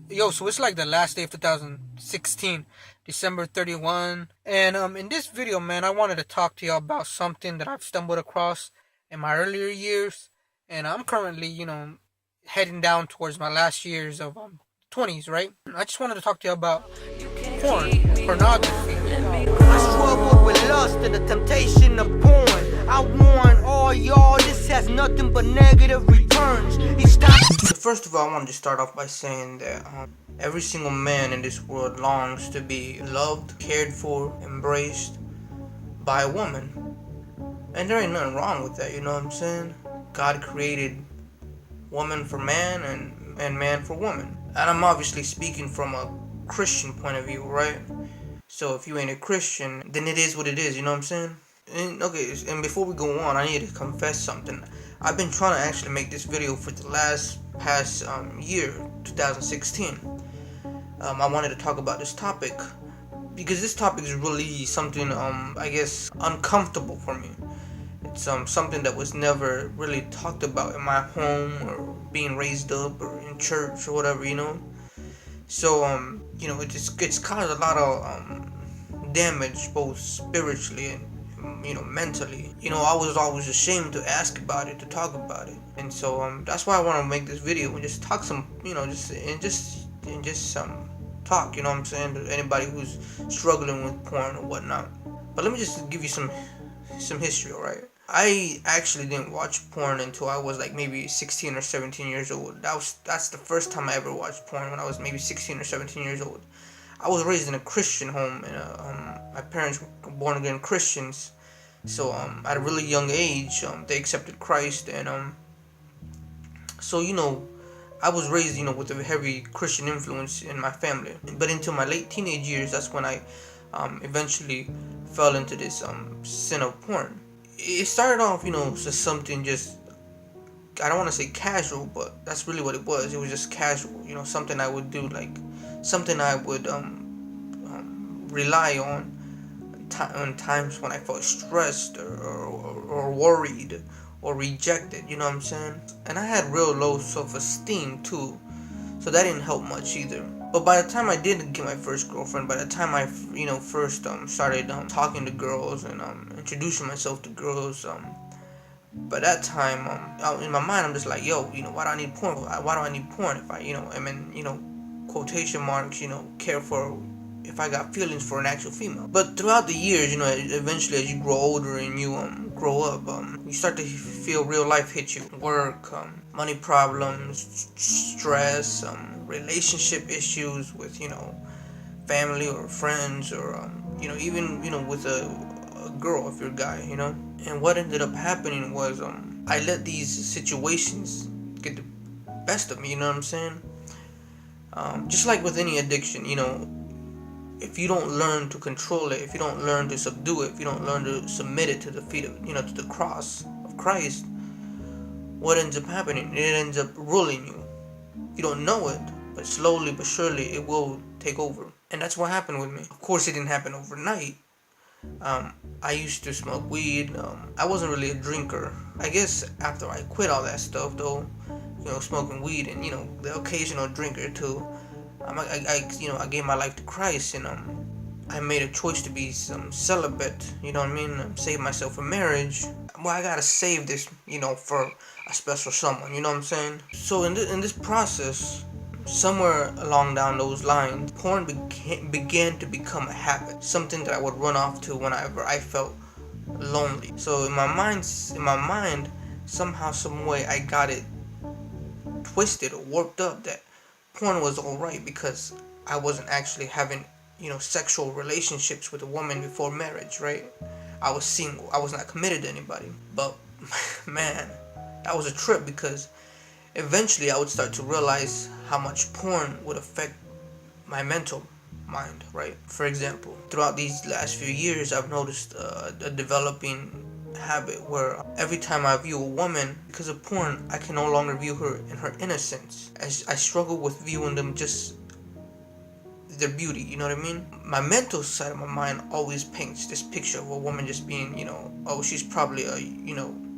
Yo, so it's like the last day of 2016, December 31. And in this video, man, I wanted to talk to y'all about something that I've stumbled across in my earlier years. And I'm currently, heading down towards my last years of 20s, right? I just wanted to talk to you about porn, pornography. I struggled with lust and the temptation of porn. I warn all y'all, this has nothing but negative returns. First of all, I wanted to start off by saying that every single man in this world longs to be loved, cared for, embraced by a woman. And there ain't nothing wrong with that, you know what I'm saying? God created woman for man and man for woman. And I'm obviously speaking from a Christian point of view, right? So if you ain't a Christian, then it is what it is, you know what I'm saying? And before we go on, I need to confess something. I've been trying to actually make this video for the past year, 2016. I wanted to talk about this topic because this topic is really something, I guess, uncomfortable for me. It's something that was never really talked about in my home or being raised up or in church or whatever, you know. So it's caused a lot of damage both spiritually and mentally. I was always ashamed to ask about it, to talk about it, and so that's why I want to make this video and just talk some, just talk. You know what I'm saying, to anybody who's struggling with porn or whatnot. But let me just give you some history, alright? I actually didn't watch porn until I was like maybe 16 or 17 years old. That's the first time I ever watched porn, when I was maybe 16 or 17 years old. I was raised in a Christian home, and my parents were born again Christians. So at a really young age, they accepted Christ, and so I was raised with a heavy Christian influence in my family. But into my late teenage years, that's when I eventually fell into this sin of porn. It started off, as something just, I don't want to say casual, but that's really what it was. It was just casual, something I would do, like something I would rely on times when I felt stressed or worried or rejected, you know what I'm saying? And I had real low self-esteem too, so that didn't help much either. But by the time I did get my first girlfriend, by the time I first started talking to girls and introducing myself to girls, by that time, in my mind, I'm just like, yo, why do I need porn? Why do I need porn if I, am in, quotation marks, care for, if I got feelings for an actual female? But throughout the years, eventually as you grow older and you grow up, you start to feel real life hit you. Work, money problems, stress, relationship issues with, family or friends, or, even, with a girl if you're a guy, And what ended up happening was I let these situations get the best of me, you know what I'm saying? Just like with any addiction, if you don't learn to control it, if you don't learn to subdue it, if you don't learn to submit it to the feet of, to the cross of Christ, what ends up happening? It ends up ruling you. You don't know it, but slowly but surely it will take over. And that's what happened with me. Of course, it didn't happen overnight. I used to smoke weed. I wasn't really a drinker. I guess after I quit all that stuff, though, smoking weed and the occasional drinker too, I gave my life to Christ, and I made a choice to be celibate. You know what I mean? Save myself for marriage. Well, I gotta save this, for a special someone. You know what I'm saying? So in this process, somewhere along down those lines, porn began to become a habit, something that I would run off to whenever I felt lonely. So in my mind, somehow, some way, I got it twisted or warped up that porn was alright because I wasn't actually having, sexual relationships with a woman before marriage, right? I was single. I was not committed to anybody. But man, that was a trip, because eventually I would start to realize how much porn would affect my mental mind, right? For example, throughout these last few years, I've noticed a developing habit where every time I view a woman, because of porn, I can no longer view her in her innocence. I struggle with viewing them just their beauty, you know what I mean? My mental side of my mind always paints this picture of a woman just being, oh, she's probably a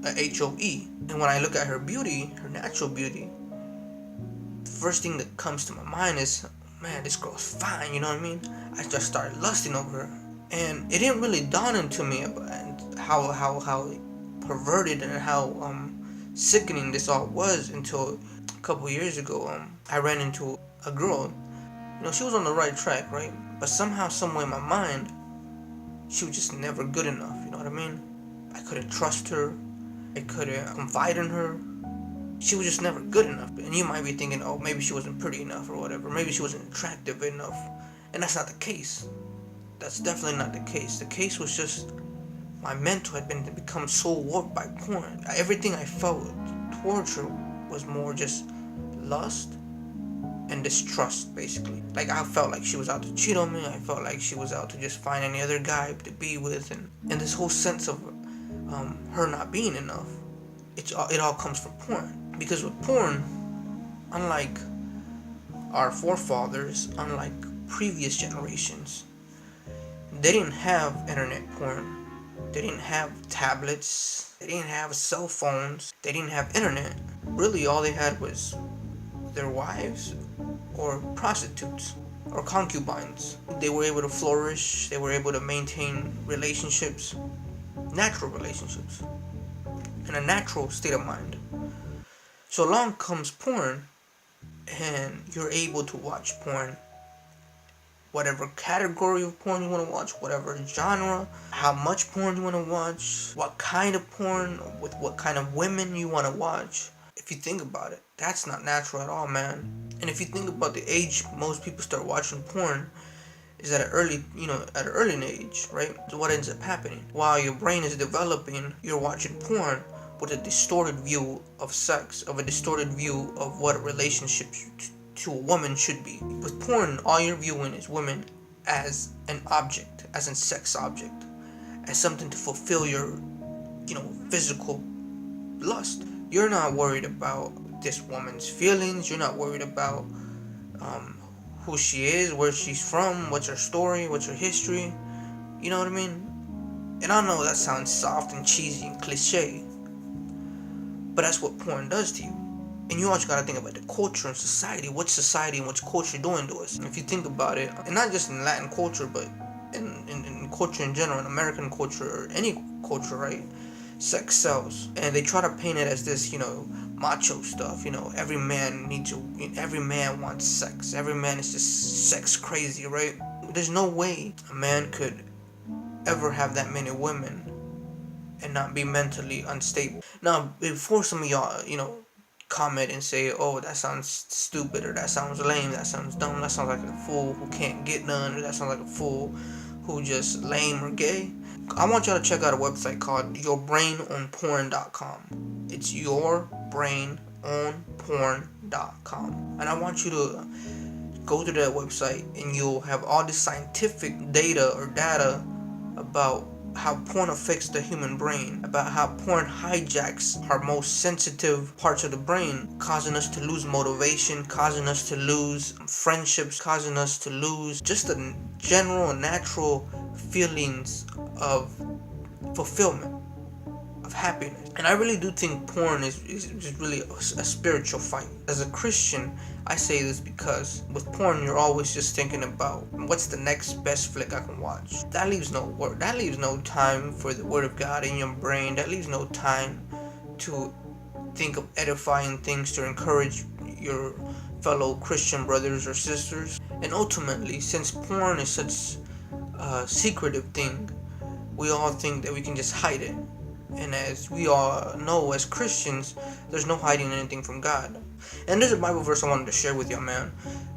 HOE. And when I look at her beauty, her natural beauty, first thing that comes to my mind is, man, this girl's fine, you know what I mean? I just started lusting over her. And it didn't really dawn into me about how perverted and how sickening this all was until a couple years ago. I ran into a girl. You know, she was on the right track, right? But somehow, someway in my mind, she was just never good enough, you know what I mean? I couldn't trust her. I couldn't confide in her. She was just never good enough. And you might be thinking, oh, maybe she wasn't pretty enough or whatever. Maybe she wasn't attractive enough. And that's not the case. That's definitely not the case. The case was just my mental had become so warped by porn. Everything I felt towards her was more just lust and distrust, basically. Like, I felt like she was out to cheat on me. I felt like she was out to just find any other guy to be with. And this whole sense of her not being enough, it all comes from porn. Because with porn, unlike our forefathers, unlike previous generations, they didn't have internet porn. They didn't have tablets. They didn't have cell phones. They didn't have internet. Really, all they had was their wives or prostitutes or concubines. They were able to flourish. They were able to maintain relationships, natural relationships, in a natural state of mind. So along comes porn, and you're able to watch porn, whatever category of porn you want to watch, whatever genre, how much porn you want to watch, what kind of porn, with what kind of women you want to watch. If you think about it, that's not natural at all, man. And if you think about the age most people start watching porn, is at an early age, right? So what ends up happening? While your brain is developing, you're watching porn with a distorted view of sex, of a distorted view of what a relationship to a woman should be. With porn, all you're viewing is women as an object, as a sex object, as something to fulfill your, physical lust. You're not worried about this woman's feelings. You're not worried about who she is, where she's from, what's her story, what's her history. You know what I mean? And I know that sounds soft and cheesy and cliche, but that's what porn does to you. And you also gotta think about the culture and society. What's society and what's culture doing to us? And if you think about it, and not just in Latin culture, but in culture in general, in American culture, or any culture, right? Sex sells. And they try to paint it as this, macho stuff. Every man wants sex. Every man is just sex crazy, right? There's no way a man could ever have that many women and not be mentally unstable. Now, before some of y'all, comment and say, oh, that sounds stupid, or that sounds lame, that sounds dumb, that sounds like a fool who can't get none, or that sounds like a fool who just lame or gay, I want y'all to check out a website called yourbrainonporn.com. It's yourbrainonporn.com. And I want you to go to that website, and you'll have all this scientific data about how porn affects the human brain, about how porn hijacks our most sensitive parts of the brain, causing us to lose motivation, causing us to lose friendships, causing us to lose just the general and natural feelings of fulfillment, of happiness. And I really do think porn is really a spiritual fight. As a Christian, I say this because with porn, you're always just thinking about what's the next best flick I can watch. That leaves no work. That leaves no time for the Word of God in your brain. That leaves no time to think of edifying things to encourage your fellow Christian brothers or sisters. And ultimately, since porn is such a secretive thing, we all think that we can just hide it. And as we all know, as Christians, there's no hiding anything from God. And there's a Bible verse I wanted to share with you, man.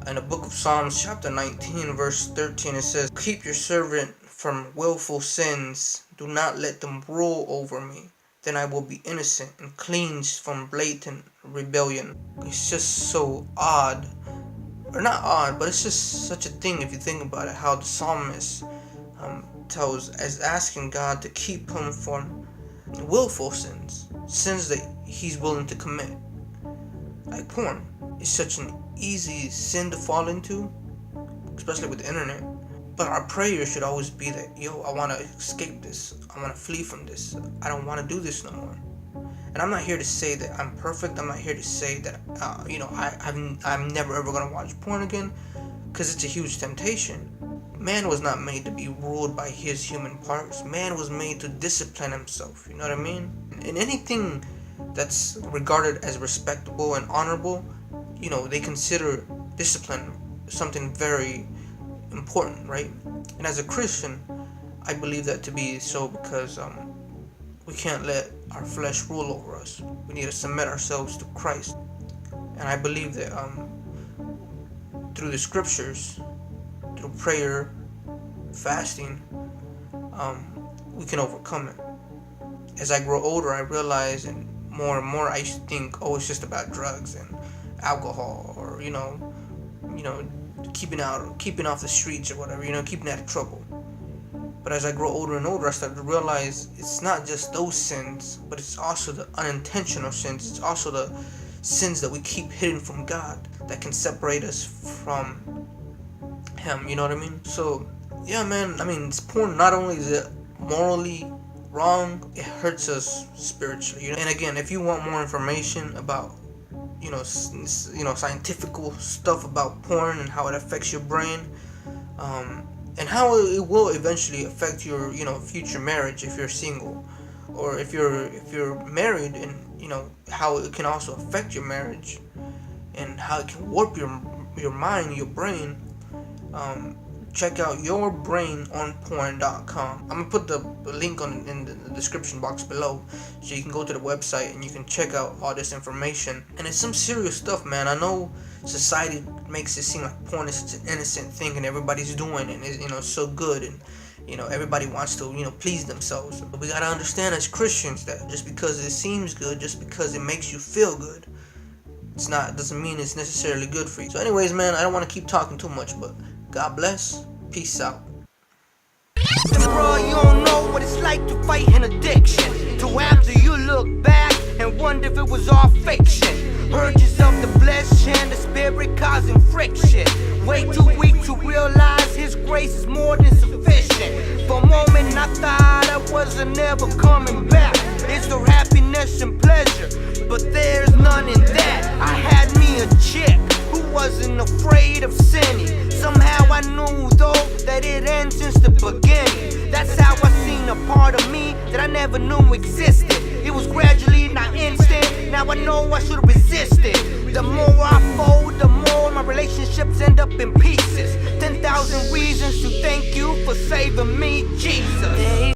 In the book of Psalms, chapter 19, verse 13, it says, keep your servant from willful sins. Do not let them rule over me. Then I will be innocent and cleansed from blatant rebellion. It's just so odd. Or not odd, but it's just such a thing if you think about it. How the psalmist is asking God to keep him from willful sins that he's willing to commit. Like porn is such an easy sin to fall into, especially with the internet. But our prayer should always be that, I want to escape this. I want to flee from this. I don't want to do this no more. And I'm not here to say that I'm perfect. I'm not here to say that I'm never ever gonna watch porn again, because it's a huge temptation. Man was not made to be ruled by his human parts. Man was made to discipline himself. You know what I mean? And anything that's regarded as respectable and honorable, they consider discipline something very important, right? And as a Christian, I believe that to be so because we can't let our flesh rule over us. We need to submit ourselves to Christ. And I believe that through the scriptures, through prayer, fasting, we can overcome it. As I grow older, I realize, and more I used to think, oh, it's just about drugs and alcohol, or keeping off the streets or whatever, keeping out of trouble. But as I grow older and older, I started to realize it's not just those sins, but it's also the unintentional sins. It's also the sins that we keep hidden from God that can separate us from Him. You know what I mean? So, yeah, man. I mean, porn, not only is it morally wrong, it hurts us spiritually. And again, if you want more information about scientific stuff about porn and how it affects your brain, and how it will eventually affect your future marriage if you're single, or if you're married, and how it can also affect your marriage and how it can warp your mind, your brain. Check out yourbrainonporn.com. I'm gonna put the link in the description box below, so you can go to the website and you can check out all this information. And it's some serious stuff, man. I know society makes it seem like porn is such an innocent thing and everybody's doing it, and it's so good, and everybody wants to please themselves. But we gotta understand as Christians that just because it seems good, just because it makes you feel good, doesn't mean it's necessarily good for you. So anyways, man, I don't want to keep talking too much, but God bless. Peace out. Bro, you don't know what it's like to fight an addiction. Till after you look back and wonder if it was all fiction. Urges of the flesh and the spirit causing friction. Way too weak to realize His grace is more than sufficient. For a moment I thought I wasn't ever coming back. It's the happiness and pleasure, but there's none in that. I had me a chick who wasn't afraid of sinning. Somehow I knew though that it ends since the beginning. That's how I seen a part of me that I never knew existed. It was gradually, not instant. Now I know I should have resisted. The more I fold, the more my relationships end up in pieces. 10,000 reasons to thank you for saving me, Jesus.